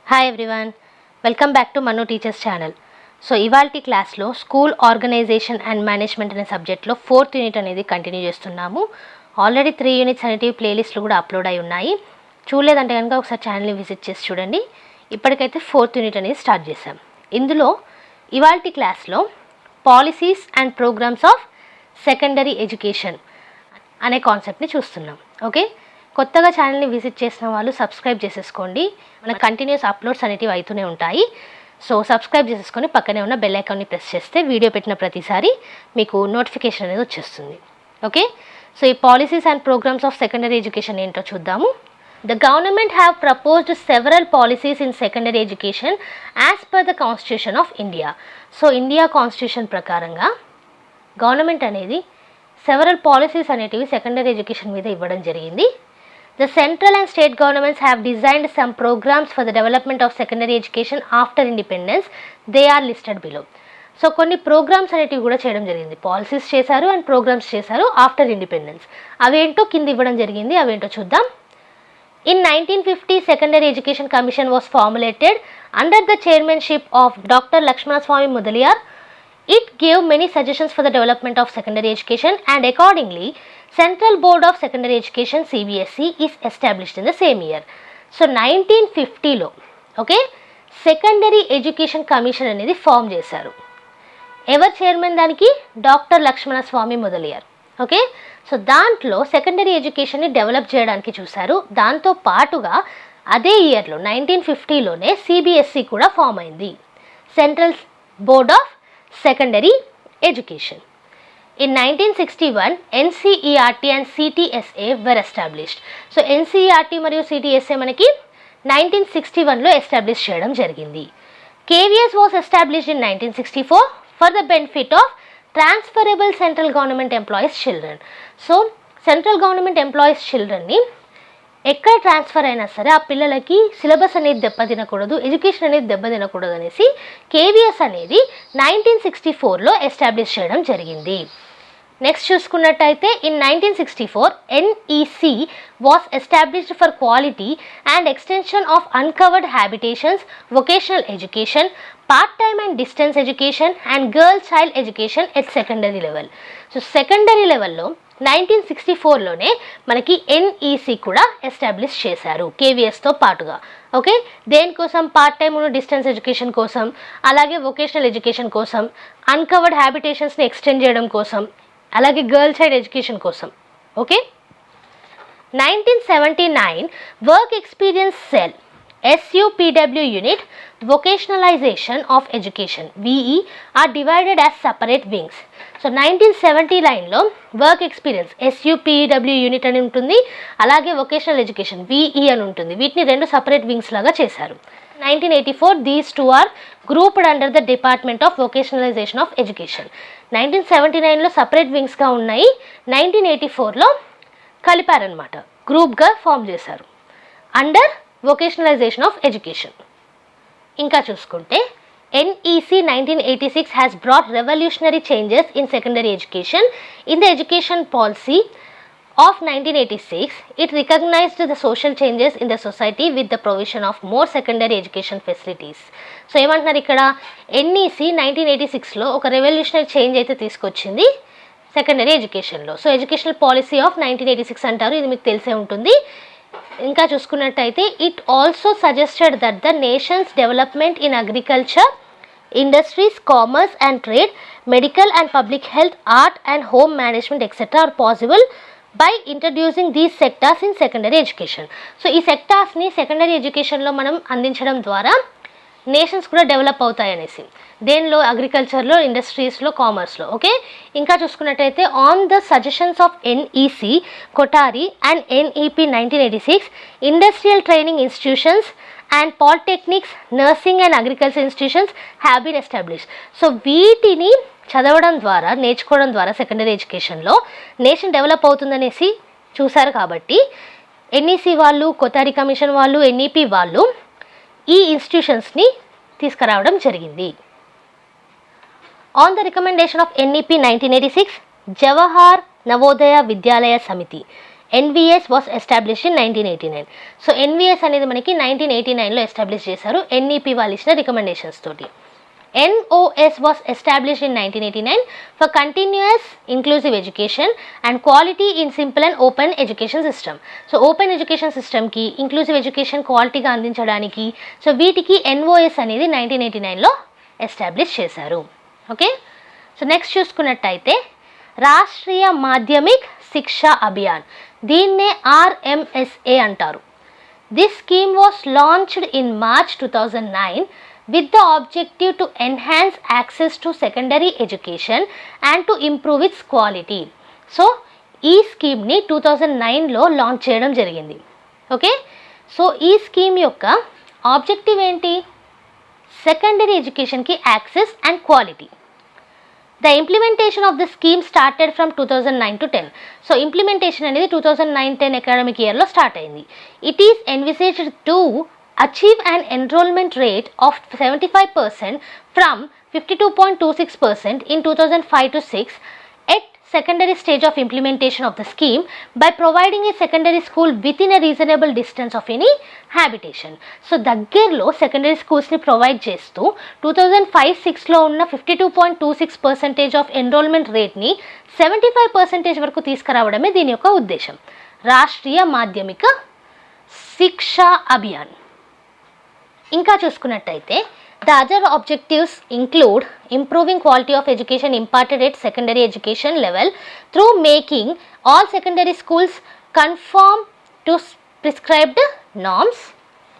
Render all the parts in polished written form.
Hi everyone, welcome back to Manu teachers channel. So ఇవాల్టి క్లాస్లో school organisation and management అనే సబ్జెక్ట్లో 4th unit అనేది కంటిన్యూ చేస్తున్నాము. ఆల్రెడీ 3 యూనిట్స్ అనేటివి ప్లేలిస్ట్లు కూడా అప్లోడ్ అయి ఉన్నాయి. చూడలేదంటే కనుక ఒకసారి ఛానల్ని విజిట్ చేసి చూడండి. ఇప్పటికైతే 4th యూనిట్ అనేది స్టార్ట్ చేశాం. ఇందులో ఇవాల్టి క్లాస్లో policies and programmes of secondary education అనే కాన్సెప్ట్ని చూస్తున్నాం. ఓకే, కొత్తగా ఛానల్ని విజిట్ చేసిన వాళ్ళు సబ్స్క్రైబ్ చేసేసుకోండి. మన కంటిన్యూస్ అప్లోడ్స్ అనేటివి అవుతూనే ఉంటాయి. సో సబ్స్క్రైబ్ చేసేసుకొని పక్కనే ఉన్న బెల్ ఐకాన్ని ప్రెస్ చేస్తే వీడియో పెట్టిన ప్రతిసారి మీకు నోటిఫికేషన్ అనేది వచ్చేస్తుంది. ఓకే, సో ఈ policies and programmes of secondary education ఏంటో చూద్దాము. The government have proposed several policies in secondary education as per the Constitution of India. So India constitution ప్రకారంగా గవర్నమెంట్ అనేది సెవరల్ పాలసీస్ అనేటివి సెకండరీ ఎడ్యుకేషన్ మీద ఇవ్వడం జరిగింది. The central and state governments have designed some programs for the development of secondary education after independence. They are listed below. So కొన్ని programmes అనేటివి కూడా చేయడం జరిగింది. పాలసీస్ చేశారు అండ్ ప్రోగ్రామ్స్ చేశారు ఆఫ్టర్ ఇండిపెండెన్స్. అవేంటో కింద ఇవ్వడం జరిగింది. అవేంటో చూద్దాం. In 1950, Secondary Education Commission was formulated under the chairmanship of Dr. Lakshmana Swami Mudaliar. It gave many suggestions for the development of secondary education and accordingly, Central Board of Secondary Education CBSE is established in the same year. So 1950లో okay secondary education commission అనేది form చేశారు. ఎవరు chairman దానికి? Doctor Lakshmana Swami Mudaliar. Okay, so దాంట్లో secondary ఎడ్యుకేషన్ని develop చేయడానికి చూశారు. దాంతో పాటుగా అదే ఇయర్లో 1950లోనే సిబిఎస్ఈ కూడా ఫామ్ అయింది, central board of secondary education. In 1961, NCERT and CTSA were established. So NCERT మరియు CTSA మనకి 1961లో ఎస్టాబ్లిష్ చేయడం జరిగింది. KVS was established in 1964 for the benefit of transferable central government employees children. So central government employees చిల్డ్రన్ని ఎక్కడ transfer అయినా సరే ఆ పిల్లలకి సిలబస్ అనేది దెబ్బతినకూడదు, ఎడ్యుకేషన్ అనేది దెబ్బతినకూడదు అనేసి కేవీఎస్ అనేది 1964లో ఎస్టాబ్లిష్ చేయడం జరిగింది. నెక్స్ట్ చూసుకున్నట్టయితే in 1964 NEC was established for quality and extension of uncovered habitations, vocational education, part-time and distance education and girl child education at secondary level. So secondary లెవెల్లో 1964లోనే మనకి NEC కూడా establish చేశారు కేవీఎస్తో పాటుగా. Okay, దేనికోసం? Part time distance education కోసం, అలాగే vocational education కోసం, uncovered హ్యాబిటేషన్స్ని extend చేయడం కోసం, అలాగే గర్ల్ చైల్డ్ ఎడ్యుకేషన్ కోసం. Okay, 1979 work experience cell SUPW unit, Vocationalization of Education VE are divided as separate wings. So 1979లో వర్క్ ఎక్స్పీరియన్స్ SUPW యూనిట్ అని ఉంటుంది, అలాగే వొకేషనల్ ఎడ్యుకేషన్ VE అని ఉంటుంది. వీటిని 2 సపరేట్ వింగ్స్ లాగా చేశారు. 1984 these two are grouped under the Department of Vocationalization of Education. 1979లో సపరేట్ వింగ్స్గా ఉన్నాయి, 1984లో కలిపారనమాట, గ్రూప్గా ఫామ్ చేశారు అండర్ వొకేషనలైజేషన్ ఆఫ్ ఎడ్యుకేషన్. ఇంకా చూసుకుంటే NEC 1986 has brought revolutionary changes in secondary education. In the education policy of 1986, it recognized the social changes in the society with the provision of more secondary education facilities. So ఏమంటున్నారు ఇక్కడ? NEC 1986లో ఒక revolutionary change అయితే తీసుకొచ్చింది secondary ఎడ్యుకేషన్లో. So educational policy of 1986 అంటారు, ఇది మీకు తెలిసే ఉంటుంది. ఇంకా చూసుకున్నట్టయితే it also suggested that the nations development in agriculture, industries, commerce and trade, medical and public health, art and home management etcetera are possible by introducing these sectors in secondary education. So ఈ సెక్టార్స్ని secondary ఎడ్యుకేషన్లో మనం అందించడం ద్వారా nations కూడా develop అవుతాయి అనేసి. దేనిలో? అగ్రికల్చర్లో, ఇండస్ట్రీస్లో, కామర్స్లో. ఓకే, ఇంకా చూసుకున్నట్టయితే on the suggestions of NEC, Kothari and NEP 1986 industrial training institutions and polytechnics, nursing and agriculture institutions have been established. So వీటిని చదవడం ద్వారా, నేర్చుకోవడం ద్వారా సెకండరీ ఎడ్యుకేషన్లో నేషన్ డెవలప్ అవుతుందనేసి చూశారు. కాబట్టి NEC వాళ్ళు, కొటారి కమిషన్ వాళ్ళు, NEP వాళ్ళు ఈ ఇన్స్టిట్యూషన్స్ని తీసుకురావడం జరిగింది. On the recommendation of NEP 1986, Jawahar Navodaya Vidyalaya Samiti NVS was established in 1989. So NVS అనేది మనకి 1989లో ఎస్టాబ్లిష్ చేశారు ఎన్ఈపి వాళ్ళు ఇచ్చిన రికమెండేషన్స్ తోటి. NOS was established in 1989 for continuous inclusive education and quality in simple and open education system. So open education system ki inclusive education quality ga andinchadaniki so వీటికి NOS అనేది 1989లో establish చేశారు. Okay, so next చూసుకున్నట్టయితే రాష్ట్రీయ మాధ్యమిక్ శిక్షా అభియాన్, దీన్నే RMSA అంటారు. This scheme was launched in March 2009 with the objective to enhance access to secondary education and to improve its quality. So ఈ స్కీమ్ని 2009లో launch చేయడం జరిగింది. ఓకే, సో ఈ స్కీమ్ యొక్క ఆబ్జెక్టివ్ ఏంటి? సెకండరీ ఎడ్యుకేషన్కి access and quality. The implementation of the scheme started from 2009 to 10. So implementation అనేది 2009-10 academic ఇయర్లో స్టార్ట్ అయింది. It is envisaged to achieve an enrollment rate of 75% from 52.26% in 2005 to 6 at secondary stage of implementation of the scheme by providing a secondary school within a reasonable distance of any habitation. So దగ్గరలో secondary స్కూల్స్ని provide చేస్తూ 2005-6లో ఉన్న 52.26% of enrolment రేట్ని 75% వరకు తీసుకురావడమే దీని యొక్క ఉద్దేశం. రాష్ట్రీయ మాధ్యమిక శిక్షా అభియాన్. ఇంకా చూసుకున్నట్టయితే the other objectives include improving quality of education imparted at secondary education level through making all secondary schools confirm to prescribed norms,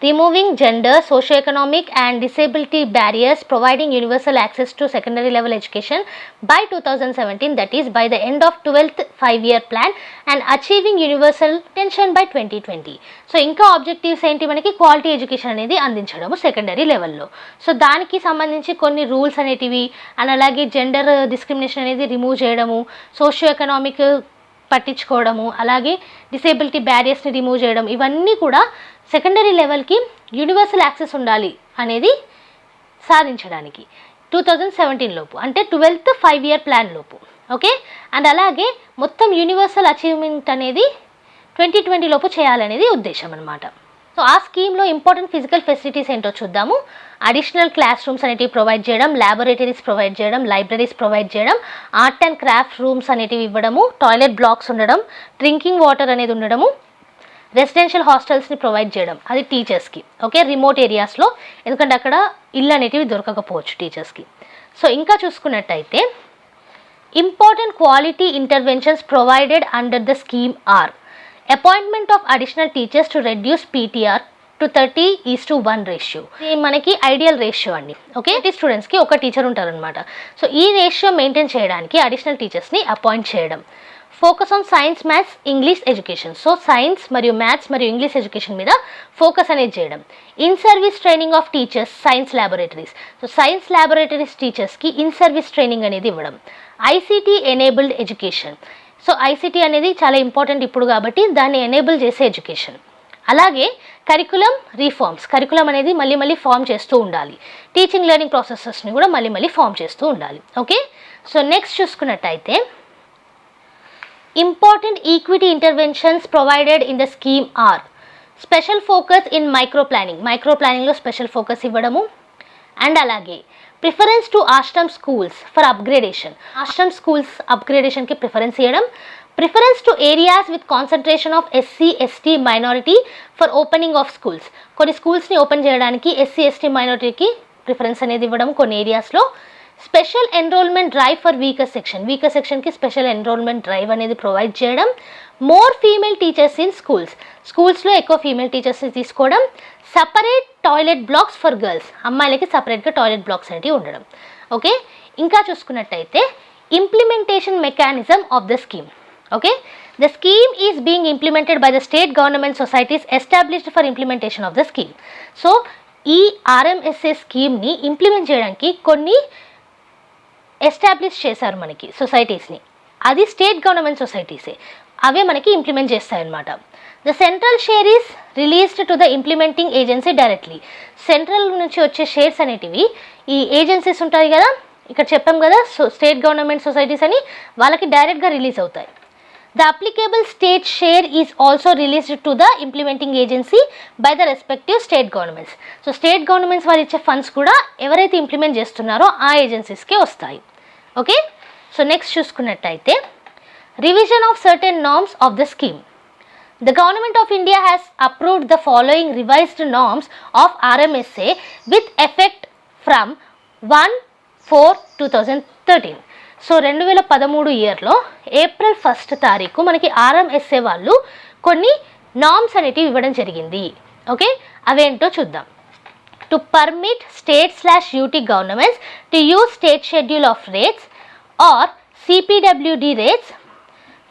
removing gender, socio-economic and disability barriers, providing universal access to secondary level education by 2017, that is by the end of 12th 5-year plan, and achieving universal attention by 2020. So ఇంకా objectives ఏంటి మనకి? Quality education అనేది అందించడము secondary లెవెల్లో. So దానికి సంబంధించి కొన్ని rules అనేటివి and అలాగే జెండర్ డిస్క్రిమినేషన్ అనేది రిమూవ్ చేయడము, సోషియో ఎకనామిక్ పట్టించుకోవడము, అలాగే డిసేబిలిటీ బ్యారియర్స్ని రిమూవ్ చేయడం, ఇవన్నీ కూడా సెకండరీ లెవెల్కి యూనివర్సల్ యాక్సెస్ ఉండాలి అనేది సాధించడానికి 2017 లోపు, అంటే 12th 5-year ప్లాన్ లోపు. ఓకే, అండ్ అలాగే మొత్తం యూనివర్సల్ అచీవ్మెంట్ అనేది 2020 లోపు చేయాలనేది ఉద్దేశం అనమాట. సో ఆ స్కీమ్లో ఇంపార్టెంట్ ఫిజికల్ ఫెసిలిటీస్ ఏంటో చూద్దాము. అడిషనల్ క్లాస్ రూమ్స్ అనేటివి ప్రొవైడ్ చేయడం, ల్యాబొరేటరీస్ ప్రొవైడ్ చేయడం, లైబ్రరీస్ ప్రొవైడ్ చేయడం, ఆర్ట్ అండ్ క్రాఫ్ట్ రూమ్స్ అనేటివి ఇవ్వడము, టాయిలెట్ బ్లాక్స్ ఉండడం, డ్రింకింగ్ వాటర్ అనేది ఉండడము, రెసిడెన్షియల్ హాస్టల్స్ని ప్రొవైడ్ చేయడం, అది టీచర్స్కి. ఓకే, రిమోట్ ఏరియాస్లో, ఎందుకంటే అక్కడ ఇల్లు అనేటివి దొరకకపోవచ్చు టీచర్స్కి. సో ఇంకా చూసుకున్నట్టయితే important quality interventions provided under the scheme are appointment of additional teachers to reduce PTR to 30:1 ratio. ఇది మనకి ఐడియల్ రేషియో అండి. ఓకే, స్టూడెంట్స్కి ఒక టీచర్ ఉంటారనమాట. సో ఈ రేషియో మెయింటైన్ చేయడానికి అడిషనల్ టీచర్స్ని అపాయింట్ చేయడం. Focus on science, maths, English education. So science మరియు మ్యాథ్స్ మరియు ఇంగ్లీష్ ఎడ్యుకేషన్ మీద ఫోకస్ అనేది చేయడం. In service training of teachers, science laboratories. So science laboratories టీచర్స్కి ఇన్ సర్వీస్ ట్రైనింగ్ అనేది ఇవ్వడం. ICT enabled education. So ICT అనేది చాలా ఇంపార్టెంట్ ఇప్పుడు కాబట్టి దాన్ని ఎనేబుల్ చేసే ఎడ్యుకేషన్. అలాగే కరికులం రీఫార్మ్స్, కరికులం అనేది మళ్ళీ ఫామ్ చేస్తూ ఉండాలి. టీచింగ్ లెర్నింగ్ ప్రాసెసెస్ని కూడా మళ్ళీ ఫామ్ చేస్తూ ఉండాలి. ఓకే, సో నెక్స్ట్ చూసుకున్నట్టయితే important equity interventions provided in the scheme are special focus in micro ప్లానింగ్లో స్పెషల్ ఫోకస్ ఇవ్వడము, అండ్ అలాగే preference to Ashram schools for upgradation, Ashram schools అప్గ్రేడేషన్కి ప్రిఫరెన్స్ ఇవ్వడం. Preference to areas with concentration of SC ST minority for opening of schools, కొన్ని స్కూల్స్ని open చేయడానికి SC ST మైనారిటీకి preference అనేది ఇవ్వడం కొన్ని ఏరియాస్లో. Special enrolment drive for weaker సెక్షన్కి స్పెషల్ ఎన్రోల్మెంట్ డ్రైవ్ అనేది ప్రొవైడ్ చేయడం. మోర్ ఫీమేల్ టీచర్స్ ఇన్ స్కూల్స్లో ఎక్కువ ఫీమేల్ టీచర్స్ని తీసుకోవడం. Separate toilet blocks for girls, అమ్మాయిలకి సపరేట్గా టాయిలెట్ బ్లాక్స్ అనేవి ఉండడం. ఓకే, ఇంకా చూసుకున్నట్టయితే implementation mechanism of the scheme. Okay, the scheme is being implemented by the state government societies established for implementation of the scheme. So ఈ RMSA స్కీమ్ని implement చేయడానికి కొన్ని ఎస్టాబ్లిష్ చేశారు మనకి సొసైటీస్ని, అది స్టేట్ గవర్నమెంట్ సొసైటీసే, అవే మనకి ఇంప్లిమెంట్ చేస్తాయన్నమాట. The central share is released to the implementing agency directly. Central నుంచి వచ్చే షేర్స్ అనేటివి ఈ ఏజెన్సీస్ ఉంటాయి కదా, ఇక్కడ చెప్పాం కదా స్టేట్ గవర్నమెంట్ సొసైటీస్ అని, వాళ్ళకి డైరెక్ట్గా రిలీజ్ అవుతాయి. The applicable state share is also released to the implementing agency by the respective state governments. So state governments వారు ఇచ్చే ఫండ్స్ కూడా ఎవరైతే ఇంప్లిమెంట్ చేస్తున్నారో ఆ ఏజెన్సీస్కి వస్తాయి. ఓకే, సో నెక్స్ట్ చూసుకున్నట్టయితే revision of certain norms of the scheme. The Government of India has approved the following revised norms of RMSA with effect from 1/4/2013. So 2013 ఇయర్లో April 1 తారీఖు మనకి RMSA వాళ్ళు కొన్ని నార్మ్స్ అనేటివి ఇవ్వడం జరిగింది. ఓకే, అవేంటో చూద్దాం. To permit state/UT governments to use state schedule of rates or CPWD rates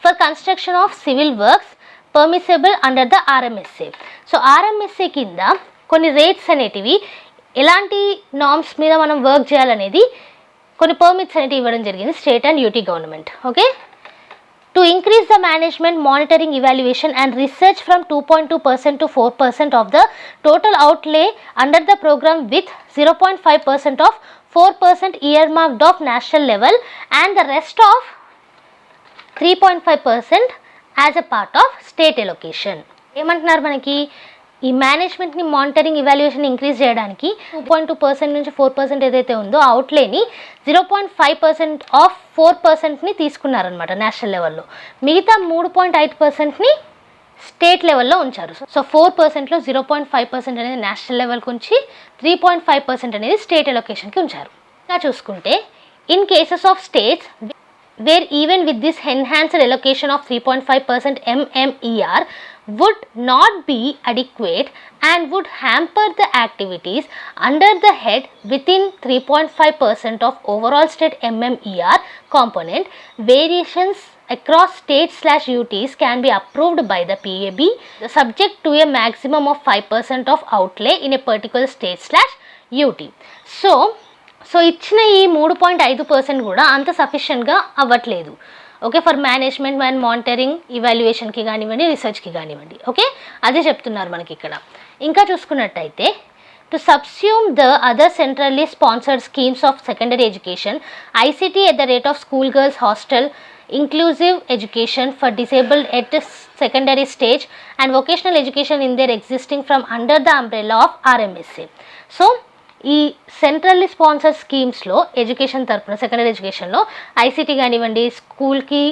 for construction of civil works permissible under the RMSA. So RMSA కింద కొన్ని రేట్స్ అనేటివి ఎలాంటి నార్మ్స్ మీద మనం వర్క్ చేయాలనేది కొన్ని పర్మిట్స్ అనేటివి ఇవ్వడం జరిగింది state and UT government. Okay, to increase the management monitoring evaluation and research from 2.2% to 4% of the total outlay under the programme with 0.5% of 4% earmarked of national level and the rest of 3.5% as a part of state allocation. ఏమంటున్నారు మనకి ఈ మేనేజ్మెంట్ని monitoring evaluation increase చేయడానికి 2.2% నుంచి 4% ఏదైతే ఉందో అవుట్లేని 0.5% of 4%ని తీసుకున్నారనమాట national లెవెల్లో. మిగతా 3.8%ని state లెవెల్లో ఉంచారు. సో 4%లో 0.5% అనేది నేషనల్ లెవెల్కి ఉంచి 3.5% అనేది స్టేట్ ఎలొకేషన్కి ఉంచారు. ఇంకా చూసుకుంటే in cases of states where even with this enhanced allocation of 3.5% MMER would not be adequate and would hamper the activities under the head within 3.5% of overall state MMER component, variations across states/UTs can be approved by the PAB subject to a maximum of 5% of outlay in a particular state/UT. So ఇచ్చిన ఈ 3.5% కూడా అంత సఫిషియెంట్గా అవ్వట్లేదు. Okay, for management and monitoring ఇవాల్యుయేషన్కి కానివ్వండి, రీసెర్చ్కి కానివ్వండి. ఓకే, అదే చెప్తున్నారు మనకి ఇక్కడ. ఇంకా చూసుకున్నట్టయితే to subsume the other centrally sponsored schemes of secondary education, ICT at the rate of school girls hostel, inclusive education for disabled at secondary stage and vocational education in their existing from under the umbrella of RMSA. So ఈ centrally sponsor స్కీమ్స్లో education తరఫున secondary ఎడ్యుకేషన్లో ICT కానివ్వండి, స్కూల్కి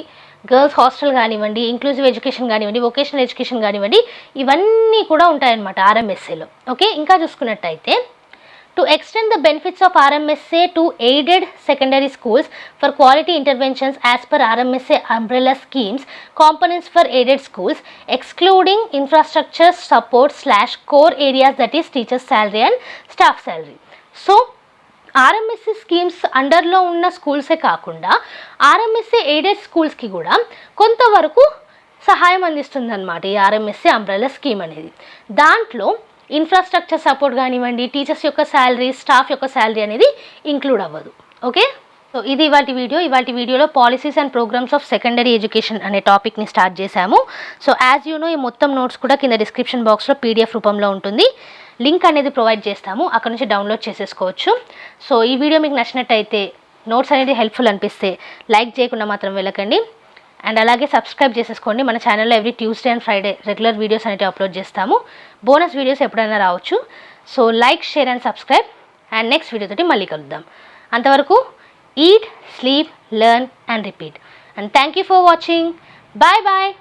girls hostel కానివ్వండి, inclusive education కానివ్వండి, vocational education కానివ్వండి, ఇవన్నీ కూడా ఉంటాయన్నమాట RMSAలో. ఓకే, ఇంకా చూసుకున్నట్టయితే to extend the benefits of RMSA to aided secondary schools for quality interventions as per RMSA umbrella schemes components for aided schools excluding infrastructure support / core areas that is teachers salary and staff salary. So RMSA schemes అండర్లో ఉన్న స్కూల్సే కాకుండా RMSA aided స్కూల్స్కి కూడా కొంతవరకు సహాయం అందిస్తుందన్నమాట ఈ RMSA umbrella scheme అనేది. దాంట్లో ఇన్ఫ్రాస్ట్రక్చర్ సపోర్ట్ కానివ్వండి, టీచర్స్ యొక్క శాలరీ, స్టాఫ్ యొక్క శాలరీ అనేది ఇంక్లూడ్ అవ్వదు. ఓకే, సో ఇది ఇవాటి వీడియోలో policies and programmes of secondary education అనే టాపిక్ని స్టార్ట్ చేశాము. సో యాజ్ యూ నో ఈ మొత్తం నోట్స్ కూడా కింద డిస్క్రిప్షన్ బాక్స్లో PDF రూపంలో ఉంటుంది. లింక్ అనేది ప్రొవైడ్ చేస్తాము, అక్కడ నుంచి డౌన్లోడ్ చేసేసుకోవచ్చు. సో ఈ వీడియో మీకు నచ్చినట్టయితే, నోట్స్ అనేది హెల్ప్ఫుల్ అనిపిస్తే లైక్ చేయకుండా మాత్రం వెళ్ళకండి. అండ్ అలాగే సబ్స్క్రైబ్ చేసేసుకోండి. మన ఛానల్లో every Tuesday and Friday regular videos అనేవి అప్లోడ్ చేస్తాము. బోనస్ వీడియోస్ ఎప్పుడైనా రావచ్చు. So like, share and subscribe. And next వీడియోతోటి మళ్ళీ కలుద్దాం. అంతవరకు eat, sleep, learn and repeat. And thank you for watching. Bye bye.